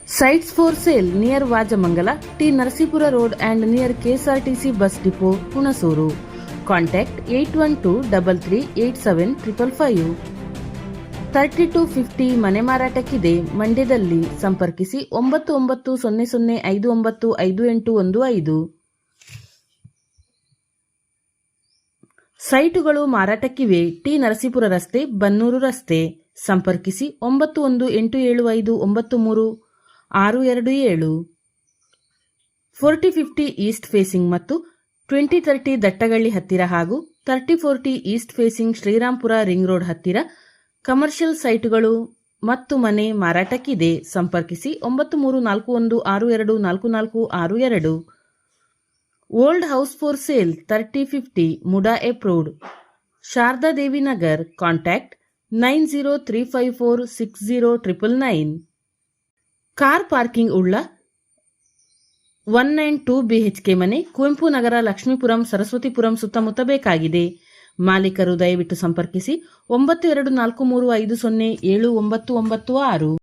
Sites for sale near Vajamangala, T. Narsipura Road and near KSRTC bus depot, Hunasuru. Contact 8123387555. 3250 ಮನೆ ಮಾರಾಟಕ್ಕಿದೆ. ಮಂಡ್ಯದಲ್ಲಿ ಸಂಪರ್ಕಿಸಿ 9900595815. ಸೈಟುಗಳು ಮಾರಾಟಕ್ಕಿವೆ. T Narasipura ರಸ್ತೆ, ಬನ್ನೂರು ರಸ್ತೆ. ಸಂಪರ್ಕಿಸಿ 9187593627. 4050 ಈಸ್ಟ್ ಫೇಸಿಂಗ್ ಮತ್ತು 2030 ದಟ್ಟಗಳ್ಳಿ ಹತ್ತಿರ ಹಾಗೂ 3040 east facing Srirampura ring road ಹತ್ತಿರ ಕಮರ್ಷಿಯಲ್ ಸೈಟುಗಳು ಮತ್ತು ಮನೆ ಮಾರಾಟಕ್ಕಿದೆ. ಸಂಪರ್ಕಿಸಿ 9341624462. Old house for sale 3050 MUDA ಎಪ್ road, Sharada Devi Nagar. Contact 9035460999. Car parking ಉಳ್ಳ 192 BHK ಮನೆ, ಕುವೆಂಪು ನಗರ, ಲಕ್ಷ್ಮೀಪುರಂ, ಸರಸ್ವತಿಪುರಂ ಸುತ್ತಮುತ್ತ ಬೇಕಾಗಿದೆ. ಮಾಲೀಕರು ದಯವಿಟ್ಟು ಸಂಪರ್ಕಿಸಿ 9243507996.